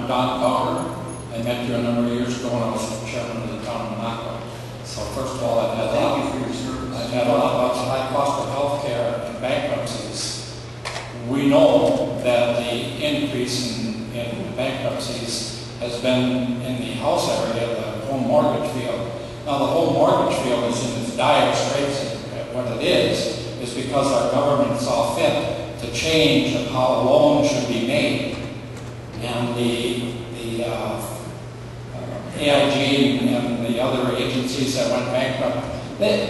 Don Gawker. I met you a number of years ago when I was chairman of the town of Monaco. So first of all, I've had a lot about the high cost of health care and bankruptcies. We know that the increase in bankruptcies has been in the house area, the home mortgage field. Now the home mortgage field is in its dire straits. What it is because our government saw fit to change how a loan should be made. And the AIG and the other agencies that went bankrupt,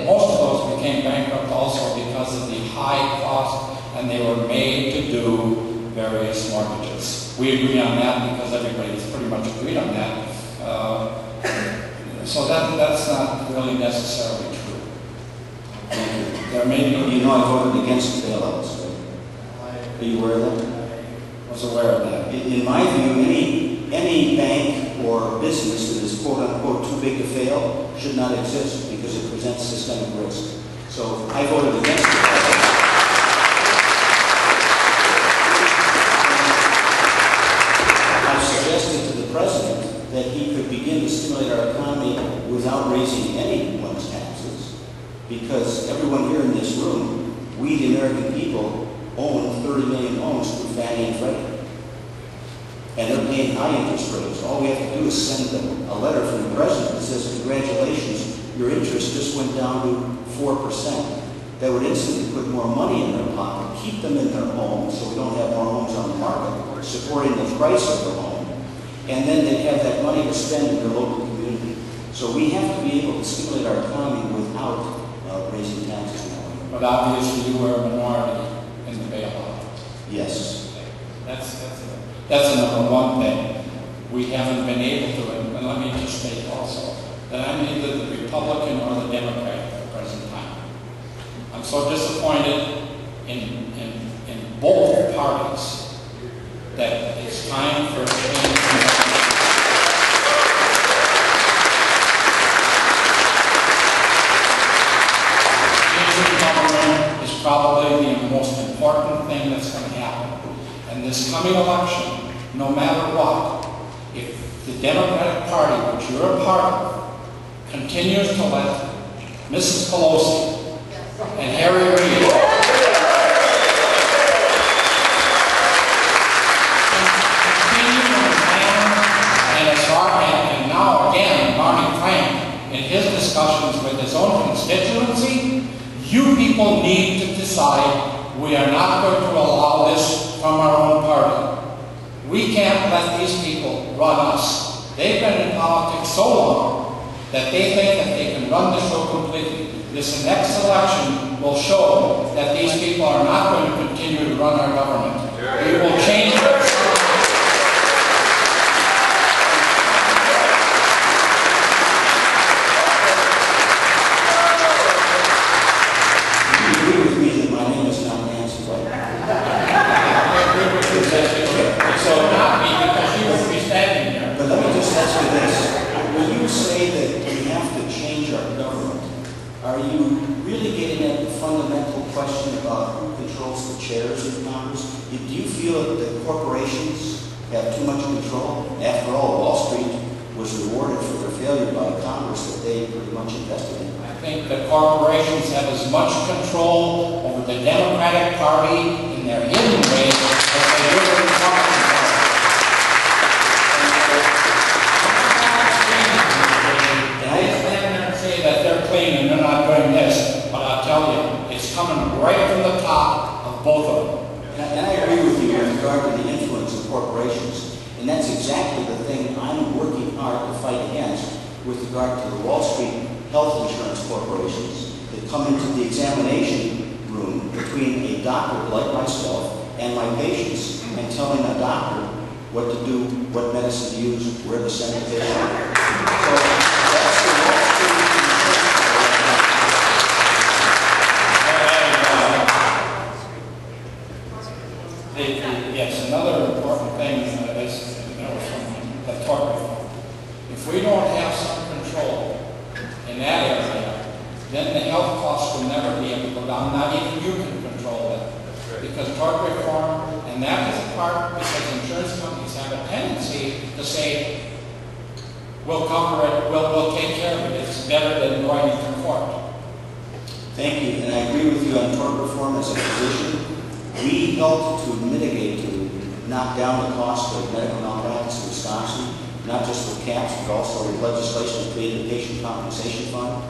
most of those became bankrupt also because of the high cost, and they were made to do various mortgages. We agree on that because everybody's pretty much agreed on that. So that's not really necessarily true. There may be, you know, I voted against the bailouts. Right? Are you aware of that? I was aware of that. In my view, any bank or business that is quote unquote too big to fail should not exist because it presents systemic risk. So I voted against it. I suggested to the president that he could begin to stimulate our economy without raising anyone's taxes, because everyone here in this room, we the American people, own 30 million homes through Fannie and Freddie. And they're paying high interest rates. All we have to do is send them a letter from the president that says, congratulations, your interest just went down to 4%. That would instantly put more money in their pocket, keep them in their homes so we don't have more homes on the market, supporting the price of the home. And then they have that money to spend in their local community. So we have to be able to stimulate our economy without raising taxes. But obviously you were a minority in the bailout. Yes. That's the number one thing. We haven't been able to, and let me just state also, that I'm neither the Republican or the Democrat at the present time. I'm so disappointed in both parties that it's time for a change. Changing government is probably the most important thing that's going to happen. And this coming election, no matter what, if the Democratic Party, which you're a part of, continues to let Mrs. Pelosi and Harry Reid continue in the manner and now again, Barney Frank, in his discussions with his own constituency, you people need to decide we are not going to allow this from our own party. We can't let these people run us. They've been in politics so long that they think that they can run the show completely. This next election will show that these people are not going to continue to run our government. We will change it. Are you really getting at the fundamental question about who controls the chairs in Congress? Do you feel that corporations have too much control? After all, Wall Street was rewarded for their failure by Congress that they pretty much invested in. I think that corporations have as much control over the Democratic Party in their hidden ways as they do in the Republican Party. That they're clean and they're not doing this, but I'll tell you, it's coming right from the top of both of them. And I agree with you in regard to the influence of corporations, and that's exactly the thing I'm working hard to fight against with regard to the Wall Street health insurance corporations that come into the examination room between a doctor like myself and my patients and telling a doctor what to do, what medicine to use, where to send the patient. So that's the Wall Street. Yes, another important thing is from the tort reform. If we don't have some control in that area, then the health costs will never be able to go down. Not even you can control that. Because tort reform, and that is a part because insurance companies have a tendency to say, we'll cover it, we'll take care of it. It's better than going into court. Thank you, and I agree with you on tort reform as a position. We helped to mitigate, to knock down the cost of medical malpractice in Wisconsin, not just with caps, but also with legislation that created a patient compensation fund,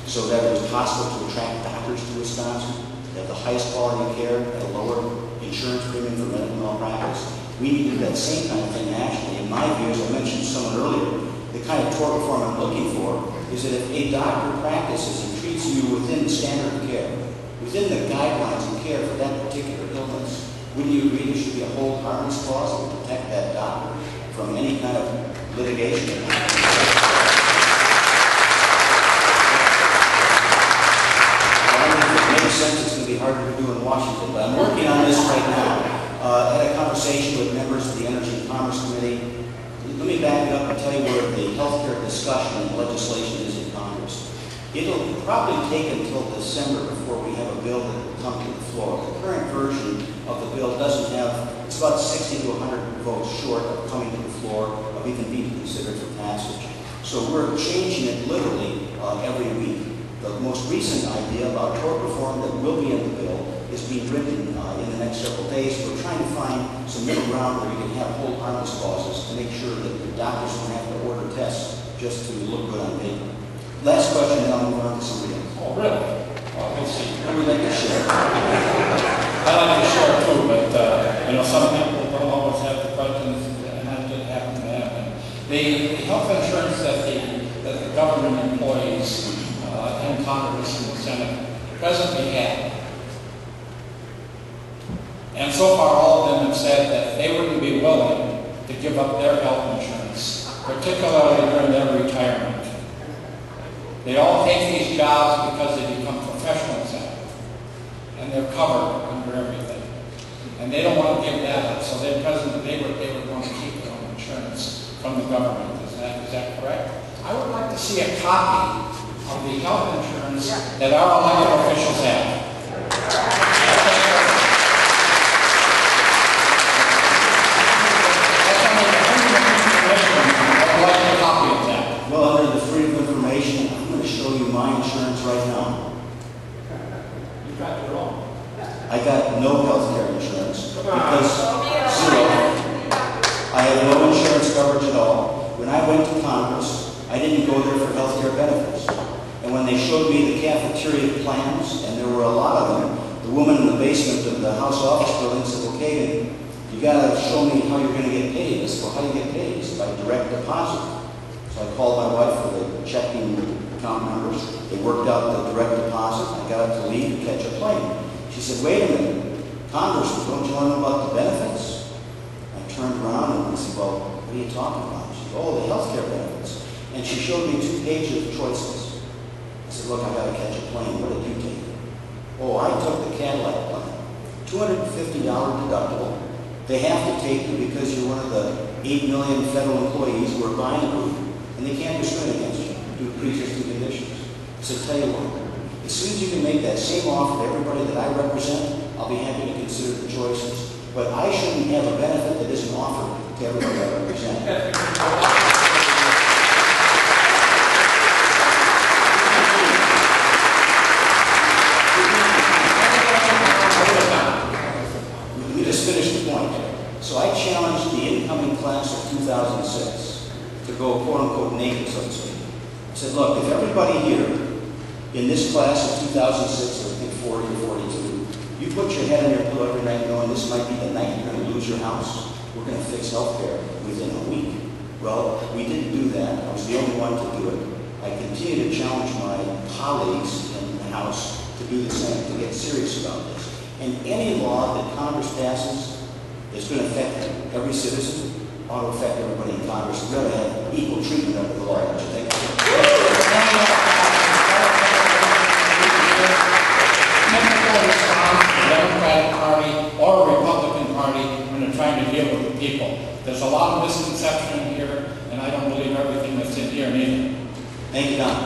so that it was possible to attract doctors to Wisconsin, that the highest quality of care at a lower insurance premium for medical malpractice. We need to do that same kind of thing nationally. In my view, as I mentioned to someone earlier, the kind of tort reform I'm looking for is that if a doctor practices and treats you within the standard of care, within the guidelines of care for that particular illness, wouldn't you agree there should be a hold harmless clause that would protect that doctor from any kind of litigation? Sense it's going to be harder to do in Washington, but I'm working on this right now. I had a conversation with members of the Energy and Commerce Committee. Let me back it up and tell you where the healthcare discussion and legislation is in Congress. It'll probably take until December before we have a bill that will come to the floor. The current version of the bill doesn't have, it's about 60 to 100 votes short of coming to the floor, of even being considered for passage. So we're changing it literally every week. The most recent idea about tort reform that will be in the bill is being written in the next several days. We're trying to find some middle ground where we can have hold harmless clauses to make sure that the doctors don't have to order tests just to look good on paper. Last question, then I'll move on to somebody else. Oh, really? Well, we'll see. Who would like to share? I like to share too, but some people don't always have the questions, and that didn't happen to them. The health insurance that the government employees in Congress and the Senate presently have. And so far all of them have said that they wouldn't be willing to give up their health insurance, particularly during their retirement. They all take these jobs because they become professionals at it, and they're covered under everything. And they don't want to give that up, so they were going to keep their own insurance from the government. Is that correct? I would like to see a copy of the health insurance that our elected officials have. I'd like a copy of that. Well, under the freedom of information, I'm going to show you my insurance right now. You got it wrong. I got no health care insurance because zero. I have no insurance coverage at all. When I went to Congress, I didn't go there for health care benefits. And when they showed me the cafeteria plans, and there were a lot of them, the woman in the basement of the House office building said, well, Kagan, you got to show me how you're going to get paid. I said, well, how do you get paid? He said, by direct deposit. So I called my wife for the checking account numbers. They worked out the direct deposit. I got up to leave to catch a plane. She said, wait a minute, Congressman, don't you want to know about the benefits? I turned around and I said, well, what are you talking about? She said, oh, the health care benefits. And she showed me 2 pages of choices. I said, look, I got to catch a plane. What did you take? Oh, I took the Cadillac plan. $250 deductible. They have to take you because you're one of the 8 million federal employees who are buying a group, and they can't discriminate against you due to pre-existing conditions. I said, tell you what, as soon as you can make that same offer to everybody that I represent, I'll be happy to consider the choices. But I shouldn't have a benefit that isn't offered to everybody I represent. So I challenged the incoming class of 2006 to go quote-unquote naked, so to speak. I said, look, if everybody here in this class of 2006, I think 40 or 42, you put your head on your pillow every night knowing this might be the night you're going to lose your house, we're going to fix health care within a week. Well, we didn't do that. I was the only one to do it. I continue to challenge my colleagues in the House to do the same, to get serious about this. And any law that Congress passes it's going to affect every citizen, ought to affect everybody in Congress. We're going to have equal treatment under the law, don't you think? The Democratic Party or Republican Party when they're trying to deal with the people. There's a lot of misconception here, and I don't believe everything that's in here neither. Thank you, Don.